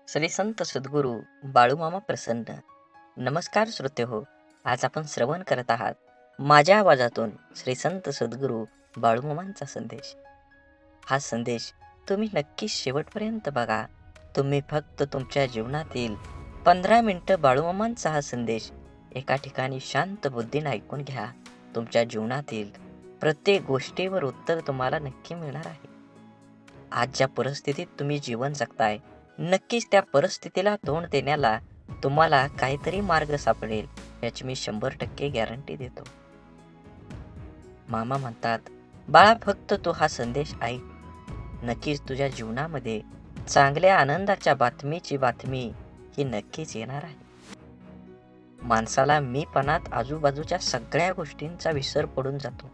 श्री संत सद्गुरू बाळूमामा प्रसन्न. नमस्कार श्रोते हो, आज आपण श्रवण करत आहात माझ्या आवाजातून श्री संत सद्गुरू बाळूमामांचा संदेश. हा संदेश तुम्ही नक्कीच शेवटपर्यंत बघा. तुम्ही फक्त तुमच्या जीवनातील 15 मिनिटं बाळूमामांचा हा संदेश एका ठिकाणी शांत बुद्धीने ऐकून घ्या. तुमच्या जीवनातील प्रत्येक गोष्टीवर उत्तर तुम्हाला नक्की मिळणार आहे. आज ज्या परिस्थितीत तुम्ही जीवन जगताय, नक्कीच त्या परिस्थितीला तोंड देण्याला तुम्हाला काहीतरी मार्ग सापडेल, याची मी 100% गॅरंटी देतो. मामा म्हणतात, बाळा फक्त तू हा संदेश ऐक. नक्कीच तुझ्या जीवनामध्ये चांगल्या आनंदाच्या बातमीची बातमी ही नक्कीच येणार आहे. माणसाला मीपणात आजूबाजूच्या सगळ्या गोष्टींचा विसर पडून जातो.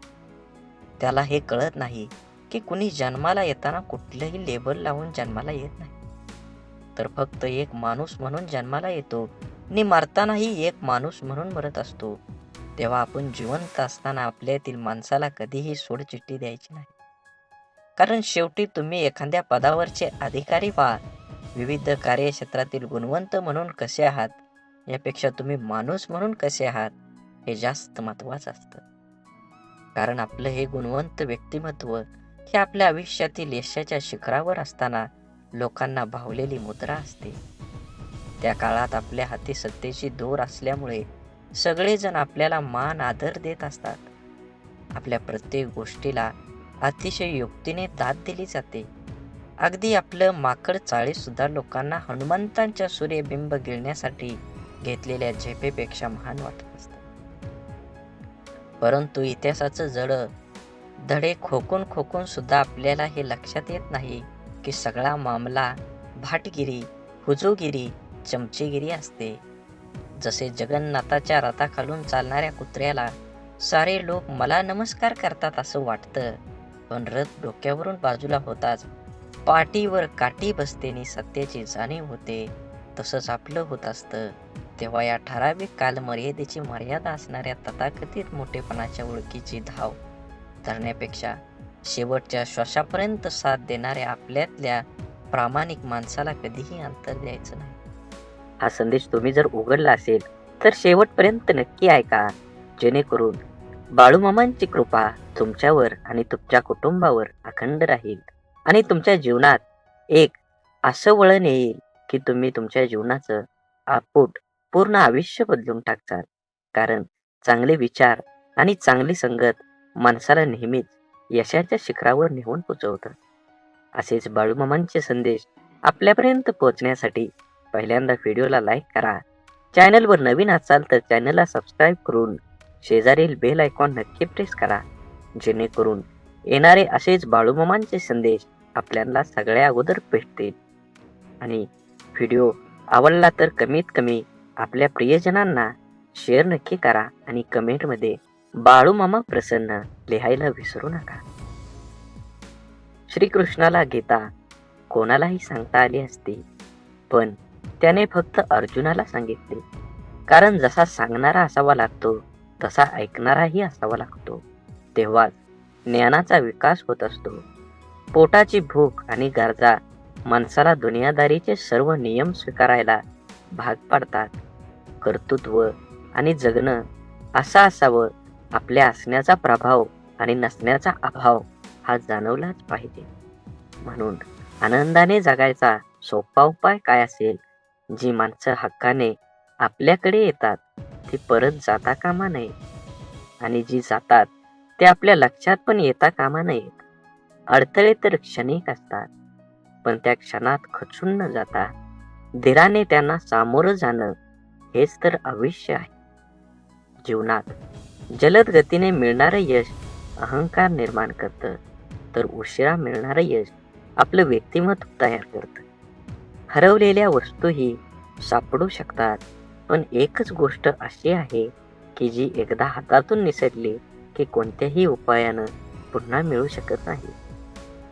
त्याला हे कळत नाही की कुणी जन्माला येताना कुठलंही लेबल लावून जन्माला येत नाही, तर फक्त एक माणूस म्हणून जन्माला येतो आणि मरतानाही एक माणूस म्हणून मरत असतो. तेव्हा आपण जिवंत असताना आपल्यातील माणसाला कधीही सोडचिठ्ठी द्यायची नाही, कारण शेवटी तुम्ही एखाद्या पदावरचे अधिकारी व्हा. विविध कार्यक्षेत्रातील गुणवंत म्हणून कसे आहात यापेक्षा तुम्ही माणूस म्हणून कसे आहात हे जास्त महत्त्वाचं असतं. कारण आपलं हे गुणवंत व्यक्तिमत्व हे आपल्या आयुष्यातील यशाच्या शिखरावर असताना लोकांना भावलेली मुद्रा असते. त्या काळात आपल्या हाती सत्तेची दोर असल्यामुळे सगळेजण आपल्याला मान आदर देत असतात. आपल्या प्रत्येक गोष्टीला अतिशय युक्तीने दाद दिली जाते. अगदी आपलं माकड चाळी सुद्धा लोकांना हनुमंतांच्या सूर्यबिंब गिळण्यासाठी घेतलेल्या झेपेपेक्षा महान वाटत असतं. परंतु इतिहासाचं धडे खोकून खोकून सुद्धा आपल्याला हे लक्षात येत नाही की सगळा मामला भाटगिरी, हुजूगिरी, चमचेगिरी असते. जसे जगन्नाथाच्या रथाखालून चालणाऱ्या कुत्र्याला सारे लोक मला नमस्कार करतात असं वाटतं, पण रथ डोक्यावरून बाजूला होताच पाठीवर काठी बसते आणि सत्याची जाणीव होते. तसंच आपलं होत असतं. तेव्हा या ठराविक कालमर्यादेची मर्यादा असणाऱ्या तथाकथित मोठेपणाच्या ओळखीची धाव धरण्यापेक्षा शेवटच्या श्वासापर्यंत साथ देणाऱ्या आपल्यातल्या प्रामाणिक माणसाला कधीही अंतर द्यायचं नाही. हा संदेश तुम्ही जर उघडला असेल तर शेवटपर्यंत नक्की ऐका, जेणेकरून बाळूमामांची कृपा तुमच्यावर आणि तुमच्या कुटुंबावर अखंड राहील आणि तुमच्या जीवनात एक असं वळण येईल की तुम्ही तुमच्या जीवनाचं आपूट पूर्ण आयुष्य बदलून टाकचाल. कारण चांगले विचार आणि चांगली संगत माणसाला नेहमीच यशाच्या शिखरावर नेऊन पोचवतं. असेच बाळूमामांचे संदेश आपल्यापर्यंत पोहोचण्यासाठी पहिल्यांदा व्हिडिओला लाईक करा. चॅनलवर नवीन असाल तर चॅनलला सबस्क्राईब करून शेजारील बेल आयकॉन नक्की प्रेस करा, जेणेकरून येणारे असेच बाळूमामांचे संदेश आपल्याला सगळ्या अगोदर भेटतील. आणि व्हिडिओ आवडला तर कमीत कमी आपल्या प्रियजनांना शेअर नक्की करा आणि कमेंटमध्ये बाळूमामा प्रसन्न लिहायला विसरू नका. श्रीकृष्णाला गीता कोणालाही सांगता आली असती, पण त्याने फक्त अर्जुनाला सांगितले. कारण जसा सांगणारा असावा लागतो तसा ऐकणाराही असावा लागतो. तेव्हाच ज्ञानाचा विकास होत असतो. पोटाची भूक आणि गरजा माणसाला दुनियादारीचे सर्व नियम स्वीकारायला भाग पाडतात. कर्तृत्व आणि जगणं असं असावं, आपल्या असण्याचा प्रभाव आणि नसण्याचा अभाव हा जाणवलाच पाहिजे. म्हणून आनंदाने जगायचा सोपा उपाय काय असेल? जी माणसं हक्काने आपल्याकडे येतात ती परत जाता कामा नये, आणि जी जातात ते आपल्या लक्षात पण येता कामा नयेत. अडथळे तर क्षणिक असतात, पण त्या क्षणात खचून न जाता धीराने त्यांना सामोरं जाणं हेच तर आयुष्य आहे. जीवनात जलद गतीने मिळणारं यश अहंकार निर्माण करतं, तर उशिरा मिळणारं यश आपलं व्यक्तिमत्व तयार करतं. हरवलेल्या वस्तूही सापडू शकतात, पण एकच गोष्ट अशी आहे की जी एकदा हातातून निसटली की कोणत्याही उपायानं पुन्हा मिळू शकत नाही,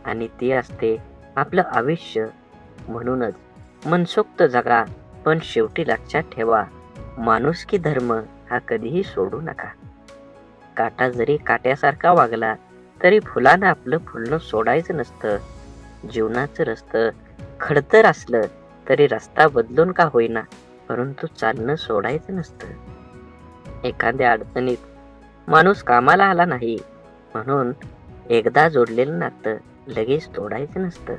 आणि ती असते आपलं आयुष्य. म्हणूनच मनसोक्त जगा, पण शेवटी लक्षात ठेवा, माणुसकी धर्म हा कधीही सोडू नका. काटा जरी काट्यासारखा वागला तरी फुलानं आपलं फुलणं सोडायचं नसतं. जीवनाचं रस्तं खडतर असलं तरी रस्ता बदलून का होईना परंतु चालणं सोडायचं नसतं. एखाद्या अडचणीत माणूस कामाला आला नाही म्हणून एकदा जोडलेलं नातं लगेच तोडायचं नसतं.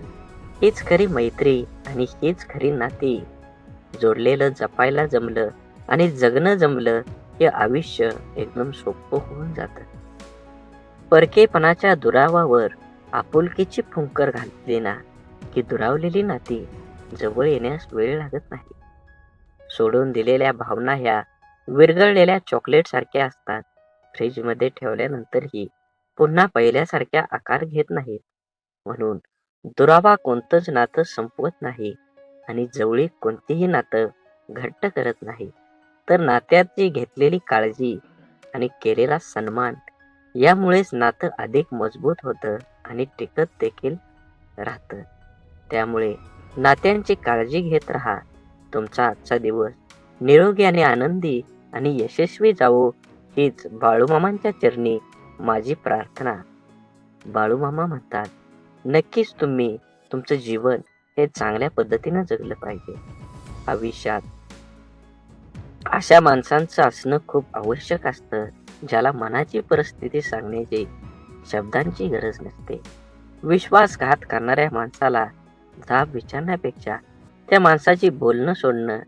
हीच खरी मैत्री आणि हीच खरी नाती. जोडलेलं जपायला जमलं आणि जगणं जमलं हे आयुष्य एकदम सोपं होऊन जातं. परकेपणाच्या दुरावावर आपुलकीची फुंकर घातली ना की दुरावलेली नाती जवळ येण्यास वेळ लागत नाही. सोडून दिलेल्या भावना ह्या विरघळलेल्या चॉकलेट सारख्या असतात. फ्रीजमध्ये ठेवल्यानंतरही पुन्हा पहिल्यासारख्या आकार घेत नाहीत. म्हणून दुरावा कोणतंच नातं संपवत नाही आणि जवळीक कोणतीही नातं घट्ट करत नाही. तर नात्याची घेतलेली काळजी आणि केलेला सन्मान यामुळेच नातं अधिक मजबूत होतं आणि टिकत देखील राहतं. त्यामुळे नात्यांची काळजी घेत राहा. तुमचा आजचा दिवस निरोगी आणि आनंदी आणि यशस्वी जावो हीच बाळूमामांच्या चरणी माझी प्रार्थना. बाळूमामा म्हणतात, नक्कीच तुम्ही तुमचं जीवन हे चांगल्या पद्धतीनं जगलं पाहिजे. आयुष्यात अशा माणसांचं असणं खूप आवश्यक असतं ज्याला मनाची परिस्थिती सांगण्याची शब्दांची गरज नसते. विश्वासघात करणाऱ्या माणसाला जाब विचारण्यापेक्षा त्या माणसाची बोलणं सोडणं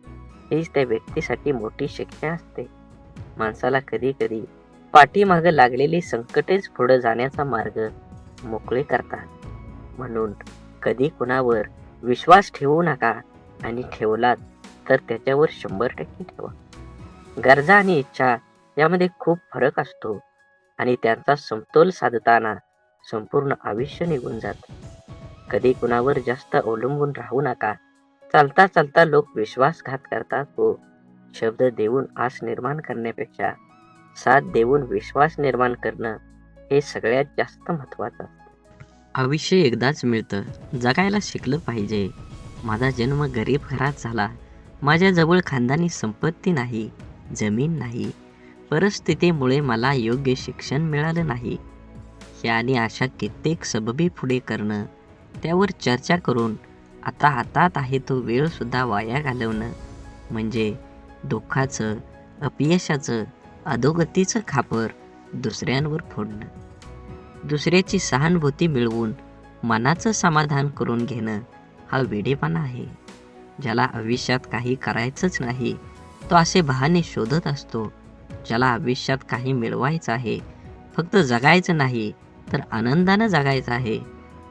हीच त्या व्यक्तीसाठी मोठी शिक्षा असते. माणसाला कधी कधी पाठीमागं लागलेली संकटेच पुढे जाण्याचा मार्ग मोकळे करतात. म्हणून कधी कुणावर विश्वास ठेवू नका आणि ठेवलात तर त्याच्यावर 100% ठेवा. गरजा आणि इच्छा यामध्ये खूप फरक असतो आणि त्यांचा समतोल साधताना संपूर्ण आयुष्य निघून जातं. कधी कुणावर जास्त अवलंबून राहू नका. चालता चालता लोक विश्वासघात करतात हो. शब्द देऊन आस निर्माण करण्यापेक्षा साथ देऊन विश्वास निर्माण करणं हे सगळ्यात जास्त महत्वाचं असतं. आयुष्य एकदाच मिळतं, जगायला शिकलं पाहिजे. माझा जन्म गरीब घरात झाला. माझ्याजवळ खानदानी संपत्ती नाही, जमीन नाही. परिस्थितीमुळे मला योग्य शिक्षण मिळालं नाही. ह्या आणि अशा कित्येक सबबी पुढे करणं, त्यावर चर्चा करून आता हातात आहे तो वेळ सुद्धा वाया घालवणं म्हणजे दुःखाचं, अपयशाचं, अधोगतीचं खापर दुसऱ्यांवर फोडणं. दुसऱ्याची सहानुभूती मिळवून मनाचं समाधान करून घेणं हा वेडेपणा आहे. ज्याला आयुष्यात काही करायचंच नाही तो असे बहाणे शोधत असतो. ज्याला आयुष्यात काही मिळवायचं आहे, फक्त जगायचं नाही तर आनंदानं जगायचं आहे,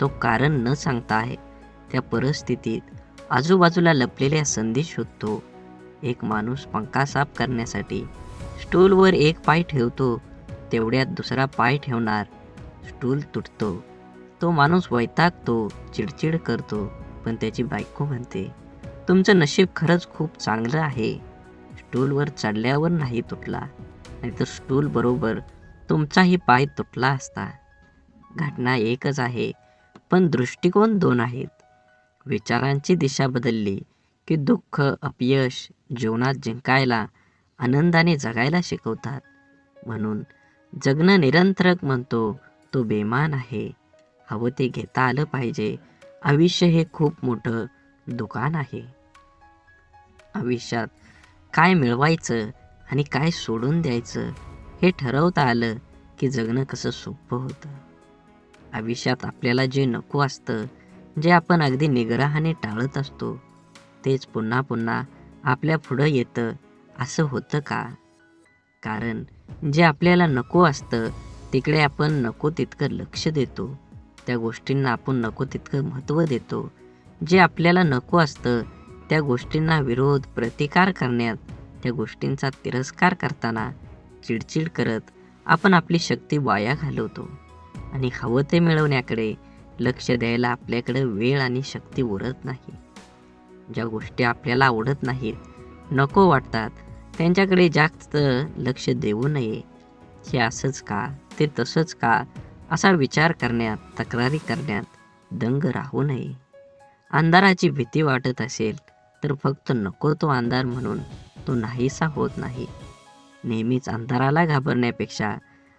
तो कारण न सांगता आहे त्या परिस्थितीत आजूबाजूला लपलेल्या संधी शोधतो. एक माणूस पंखा साफ करण्यासाठी स्टूलवर एक पाय ठेवतो, तेवढ्यात दुसरा पाय ठेवणार, स्टूल तुटतो. तो माणूस वैतागतो, चिडचिड करतो, पण त्याची बायको म्हणते, तुमचं नशीब खरंच खूप चांगलं आहे, स्टूलवर चढल्यावर नाही तुटला, नाहीतर स्टूल बरोबर तुमचाही पाय तुटला असता. घटना एकच आहे पण दृष्टिकोन 2 आहेत. विचारांची दिशा बदलली की दुःख, अपयश जीवनात जिंकायला, आनंदाने जगायला शिकवतात. म्हणून जगणं निरंतरक म्हणतो तो बेमान आहे. हवं ते घेता आलं पाहिजे. आयुष्य हे खूप मोठं दुकान आहे. आयुष्यात काय मिळवायचं आणि काय सोडून द्यायचं हे ठरवता आलं की जगणं कसं सोपं होतं. आयुष्यात आपल्याला जे नको असतं, जे आपण अगदी निग्रहाने टाळत असतो, तेच पुन्हा पुन्हा आपल्या पुढं येतं असं होतं का? कारण जे आपल्याला नको असतं तिकडे आपण नको तितकं लक्ष देतो. त्या गोष्टींना आपण नको तितकं महत्त्व देतो. जे आपल्याला नको असतं त्या गोष्टींना विरोध, प्रतिकार करण्यात, त्या गोष्टींचा तिरस्कार करताना चिडचिड करत आपण आपली शक्ती वाया घालवतो आणि हवं ते मिळवण्याकडे लक्ष द्यायला आपल्याकडे वेळ आणि शक्ती उरत नाही. ज्या गोष्टी आपल्याला आवडत नाहीत, नको वाटतात, त्यांच्याकडे जास्त लक्ष देऊ नये. हे असंच का, ते तसंच का असा विचार करण्यात, तक्रारी करण्यात दंग राहू नये. अंधाराची भीती वाटत असेल तर फक्त नको तो अंधार म्हणून तो नाहीसा होत नाही. नेहमीच अंधाराला घाबरण्यापेक्षा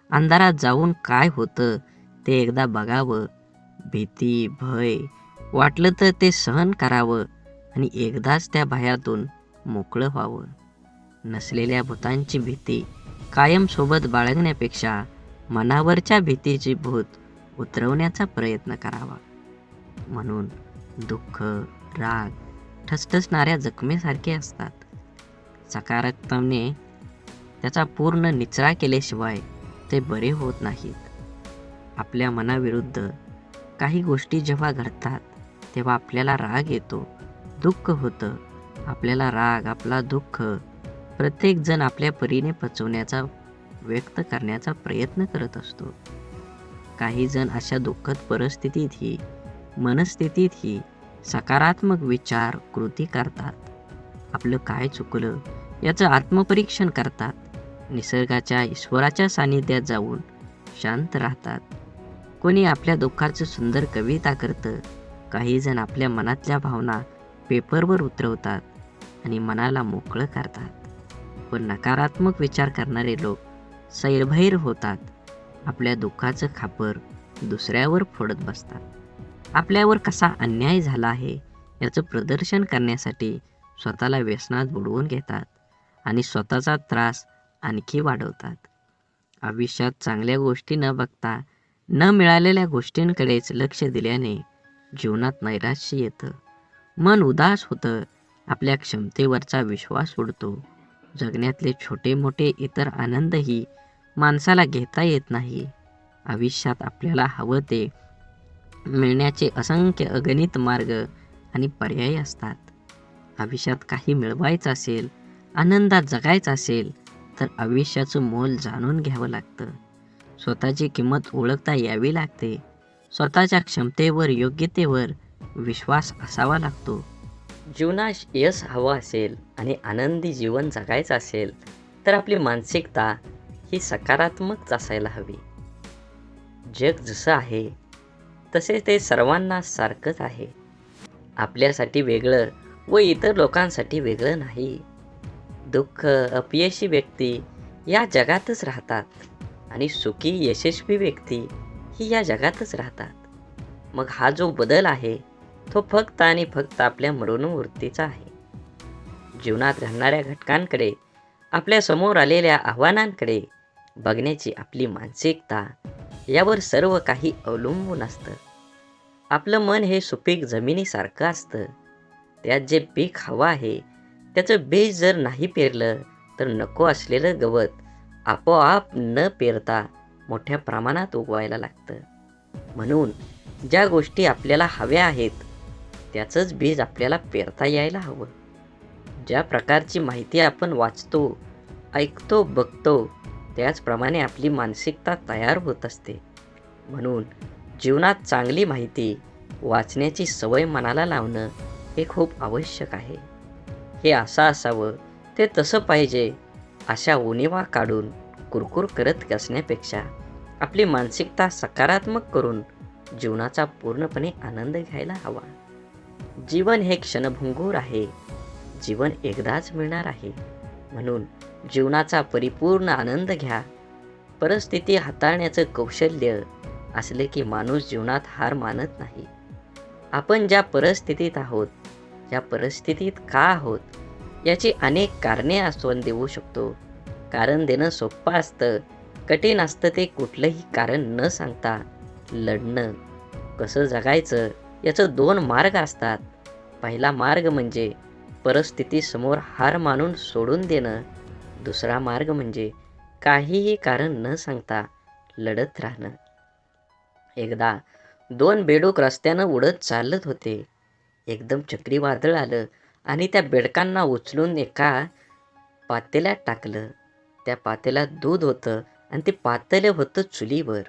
अंधारात जाऊन काय होतं ते एकदा बघावं. भीती, भय वाटलं तर ते सहन करावं. आणि एकदाच त्या भयातून मोकळं व्हावं. नसलेल्या भूतांची भीती कायम सोबत बाळगण्यापेक्षा मनावरच्या भीतीची भूत उतरवण्याचा प्रयत्न करावा. म्हणून दुःख, राग ठसठसणाऱ्या जखमेसारखे असतात. सकारात्मकतेने त्याचा पूर्ण निचरा केल्याशिवाय ते बरे होत नाहीत. आपल्या मनाविरुद्ध काही गोष्टी जेव्हा घडतात तेव्हा आपल्याला राग येतो, दुःख होतं. आपल्याला राग, आपला दुःख प्रत्येकजण आपल्या परीने पचवण्याचा, व्यक्त करण्याचा प्रयत्न करत असतो. काही जण अशा दुःखद परिस्थितीतही, मनस्थितीतही सकारात्मक विचार, कृती करतात. आपलं काय चुकलं याचं आत्मपरीक्षण करतात. निसर्गाच्या, ईश्वराच्या सानिध्यात जाऊन शांत राहतात. कोणी आपल्या दुःखाचं सुंदर कविता करतं. काही जण आपल्या मनातल्या भावना पेपरवर उतरवतात आणि मनाला मोकळं करतात. पण नकारात्मक विचार करणारे लोक सैरभैर होतात. आपल्या दुःखाचं खापर दुसऱ्यावर फोडत बसतात. आपल्यावर कसा अन्याय झाला आहे याचं प्रदर्शन करण्यासाठी स्वतःला व्यसनात बुडवून घेतात आणि स्वतःचा त्रास आणखी वाढवतात. आयुष्यात चांगल्या गोष्टी न बघता न मिळालेल्या गोष्टींकडेच लक्ष दिल्याने जीवनात नैराश्य येतं. मन उदास होतं. आपल्या क्षमतेवरचा विश्वास उडतो. जगण्यातले छोटे मोठे इतर आनंदही माणसाला घेता येत नाही. आयुष्यात आपल्याला हवं ते मिळण्याचे असंख्य अगणित मार्ग आणि पर्याय असतात. आयुष्यात काही मिळवायचं असेल, आनंदात जगायचं असेल तर आयुष्याचं मोल जाणून घ्यावं लागतं. स्वतःची किंमत ओळखता यावी लागते. स्वतःच्या क्षमतेवर, योग्यतेवर विश्वास असावा लागतो. जीवनात यश हवं असेल आणि आनंदी जीवन जगायचं असेल तर आपली मानसिकता ही सकारात्मक असायला हवी. जग जसं आहे तसे ते सर्वांना सारखंच आहे. आपल्यासाठी वेगळं व इतर लोकांसाठी वेगळं नाही. दुःख, अपयशी व्यक्ती या जगातच राहतात आणि सुखी, यशस्वी व्यक्ती ही या जगातच राहतात. मग हा जो बदल आहे तो फक्त आणि फक्त आपल्या मनोवृत्तीचा आहे. जीवनात घडणाऱ्या घटकांकडे, आपल्या समोर आलेल्या आव्हानांकडे बघण्याची आपली मानसिकता यावर सर्व काही अवलंबून असतं. आपलं मन हे सुपीक जमिनीसारखं असतं. त्यात जे पीक हवं आहे त्याचं बीज जर नाही पेरलं तर नको असलेलं गवत आपोआप न पेरता मोठ्या प्रमाणात उगवायला लागतं. म्हणून ज्या गोष्टी आपल्याला हव्या आहेत त्याचंच बीज आपल्याला पेरता यायला हवं. ज्या प्रकारची माहिती आपण वाचतो, ऐकतो, बघतो त्याचप्रमाणे आपली मानसिकता तयार होत असते. म्हणून जीवनात चांगली माहिती वाचण्याची सवय मनाला लावणं हे खूप आवश्यक आहे. हे असं असावं, ते तसं पाहिजे अशा उणिवा काढून कुरकुर करत असण्यापेक्षा आपली मानसिकता सकारात्मक करून जीवनाचा पूर्णपणे आनंद घ्यायला हवा. जीवन हे क्षणभंगूर आहे. जीवन एकदाच मिळणार आहे. म्हणून जीवनाचा परिपूर्ण आनंद घ्या. परिस्थिती हाताळण्याचं कौशल्य असले की माणूस जीवनात हार मानत नाही. आपण ज्या परिस्थितीत आहोत, ज्या परिस्थितीत का आहोत याची अनेक कारणे आपण देऊ शकतो. कारण देणं सोपं असतं, कठीण असतं ते कुठलंही कारण न सांगता लढणं. कसं जगायचं याचं 2 मार्ग असतात. पहिला मार्ग म्हणजे परिस्थितीसमोर हार मानून सोडून देणं. दुसरा मार्ग म्हणजे काहीही कारण न सांगता लढत राहणं. एकदा 2 बेडूक रस्त्यानं उडत चालत होते. एकदम चक्रीवादळ आलं आणि त्या बेडकांना उचलून एका पातेल्यात टाकलं. त्या पातेल्यात दूध होतं आणि ते पातेलं होतं चुलीवर.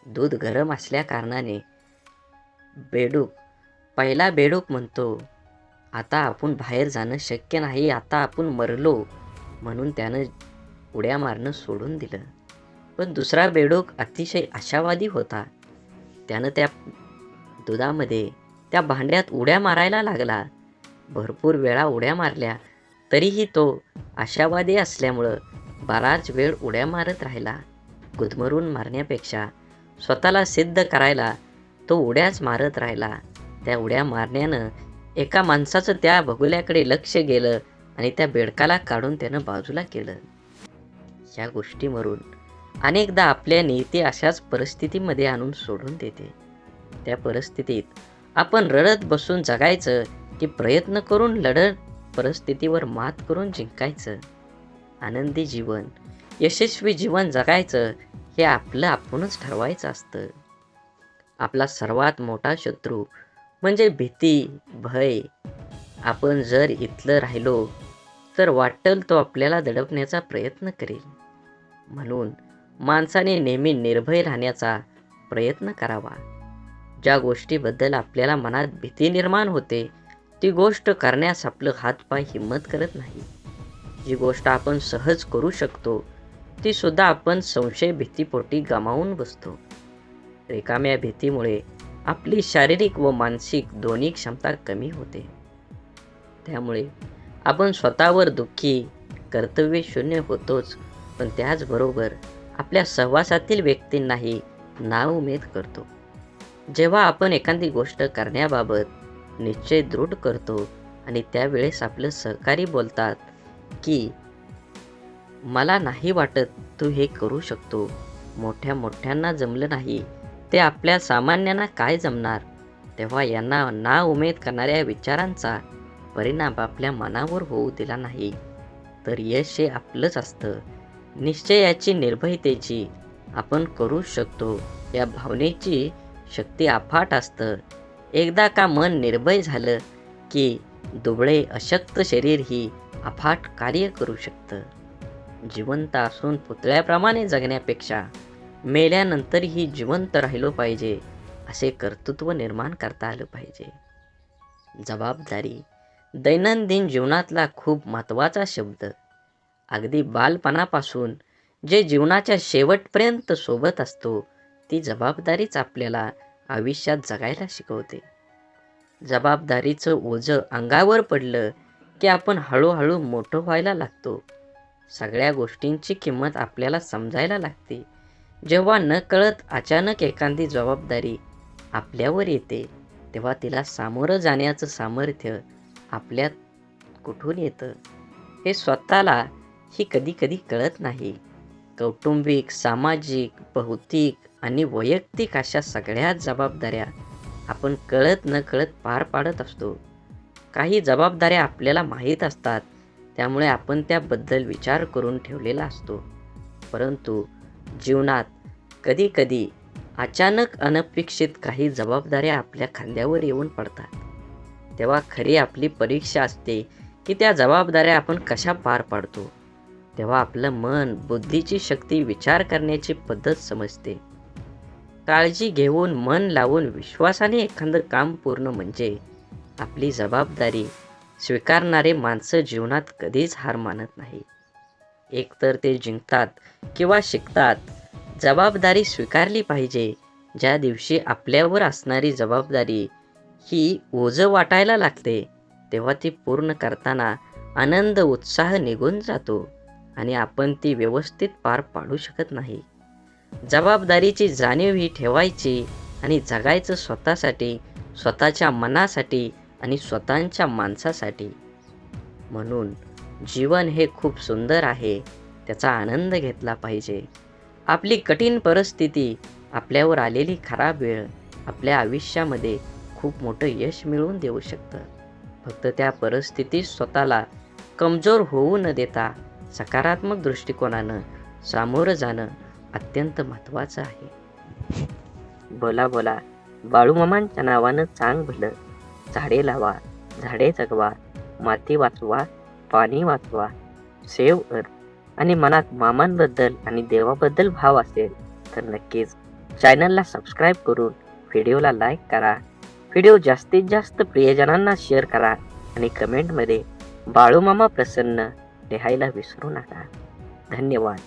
दूध गरम असल्या कारणाने पहिला बेडूक म्हणतो, आता आपण बाहेर जाणं शक्य नाही, आता आपण मरलो. म्हणून त्यानं उड्या मारणं सोडून दिलं. पण दुसरा बेडूक अतिशय आशावादी होता. त्यानं त्या दुधामध्ये, त्या भांड्यात उड्या मारायला लागला. भरपूर वेळा उड्या मारल्या तरीही तो आशावादी असल्यामुळं बराच वेळ उड्या मारत राहिला. गुदमरून मारण्यापेक्षा स्वतःला सिद्ध करायला तो उड्याच मारत राहिला. त्या उड्या मारण्यानं एका माणसाचं त्या बगुल्याकडे लक्ष गेलं आणि त्या बेडकाला काढून त्यानं बाजूला केलं. या गोष्टीवरून अनेकदा आपल्या नियती अशाच परिस्थितीमध्ये आणून सोडून देते. त्या परिस्थितीत आपण रडत बसून जगायचं की प्रयत्न करून लढत परिस्थितीवर मात करून जिंकायचं? आनंदी जीवन, यशस्वी जीवन जगायचं हे आपलं आपणच ठरवायचं असतं. आपला सर्वात मोठा शत्रू म्हणजे भीती, भय. आपण जर इथलं राहिलो तर वाटेल तो आपल्याला दडपण्याचा प्रयत्न करेल. म्हणून माणसाने नेहमी निर्भय राहण्याचा प्रयत्न करावा. ज्या गोष्टीबद्दल आपल्याला मनात भीती निर्माण होते ती गोष्ट करण्यास आपलं हातपाय हिंमत करत नाही. जी गोष्ट आपण सहज करू शकतो ती सुद्धा आपण संशय भीतीपोटी गमावून बसतो. रिकाम्या भीतीमुळे आपली शारीरिक व मानसिक दोन्ही क्षमता कमी होते. त्यामुळे आपण स्वतःवर दुःखी, कर्तव्यशून्य होतोच, पण त्याचबरोबर आपल्या सहवासातील व्यक्तींनाही नाउमेद करतो. जेव्हा आपण एखादी गोष्ट करण्याबाबत निश्चय दृढ करतो आणि त्यावेळेस आपलं सहकारी बोलतात की मला नाही वाटत तू हे करू शकतो, मोठ्यांना जमलं नाही ते आपल्या सामान्यांना काय जमणार, तेव्हा यांना नाउमेद करणाऱ्या विचारांचा परिणाम आपल्या मनावर होऊ दिला नाही तर यश हे आपलंच असतं. निश्चयाची, निर्भयतेची, आपण करू शकतो या भावनेची शक्ती अफाट असतं. एकदा का मन निर्भय झालं की दुबळे अशक्त शरीरही अफाट कार्य करू शकतं. जिवंत असून पुतळ्याप्रमाणे जगण्यापेक्षा मेल्यानंतरही जिवंत राहिलो पाहिजे असे कर्तृत्व निर्माण करता आलं पाहिजे. जबाबदारी दैनंदिन जीवनातला खूप महत्त्वाचा शब्द. अगदी बालपणापासून जे जीवनाच्या शेवटपर्यंत सोबत असतो ती जबाबदारीच आपल्याला आयुष्यात जगायला शिकवते. जबाबदारीचं ओझं अंगावर पडलं की आपण हळूहळू मोठं व्हायला लागतो. सगळ्या गोष्टींची किंमत आपल्याला समजायला लागते. जेव्हा नकळत अचानक एखादी जबाबदारी आपल्यावर येते तेव्हा तिला सामोरं जाण्याचं सामर्थ्य आपल्यात कुठून येतं हे स्वतःला ही कधी कळत नाही. कौटुंबिक, सामाजिक, भौतिक आणि वैयक्तिक अशा सगळ्या जबाबदाऱ्या आपण कळत नकळत पार पाडत असतो. काही जबाबदाऱ्या आपल्याला माहीत असतात त्यामुळे आपण त्याबद्दल विचार करून ठेवलेला असतो. परंतु जीवनात कधी अचानक अनपेक्षित काही जबाबदाऱ्या आपल्या खांद्यावर येऊन पडतात. तेव्हा खरी आपली परीक्षा असते की त्या जबाबदाऱ्या आपण कशा पार पाडतो. तेव्हा आपलं मन, बुद्धीची शक्ती, विचार करण्याची पद्धत समजते. काळजी घेऊन, मन लावून, विश्वासाने एखादं काम पूर्ण म्हणजे आपली जबाबदारी स्वीकारणारे माणसं जीवनात कधीच हार मानत नाही. एकतर ते जिंकतात किंवा शिकतात. जबाबदारी स्वीकारली पाहिजे. ज्या दिवशी आपल्यावर असणारी जबाबदारी ही ओझं वाटायला लागते तेव्हा ती पूर्ण करताना आनंद, उत्साह निघून जातो आणि आपण ती व्यवस्थित पार पाडू शकत नाही. जबाबदारीची जाणीव ही ठेवायची आणि जगायचं स्वतःसाठी, स्वतःच्या मनासाठी आणि स्वतःच्या माणसासाठी. म्हणून जीवन हे खूप सुंदर आहे, त्याचा आनंद घेतला पाहिजे. आपली कठीण परिस्थिती, आपल्यावर आलेली खराब वेळ आपल्या आयुष्यामध्ये खूप मोठं यश मिळवून देऊ शकतं. फक्त त्या परिस्थितीत स्वतःला कमजोर होऊ न देता सकारात्मक दृष्टिकोनानं सामोरं जाणं अत्यंत महत्त्वाचं आहे. बोला बाळूमामांच्या नावानं चांग भलं. झाडे लावा, झाडे जगवा, माती वाचवा, पाणी वाचवा. सेव्ह अर्थ. आणि मनात मामांबद्दल आणि देवाबद्दल भाव असेल तर नक्कीच चॅनलला सबस्क्राईब करून व्हिडिओला लाईक करा. व्हिडिओ जास्तीत जास्त प्रियजनांना शेअर करा आणि कमेंटमध्ये बाळूमामा प्रसन्न लिहायला विसरू नका. धन्यवाद.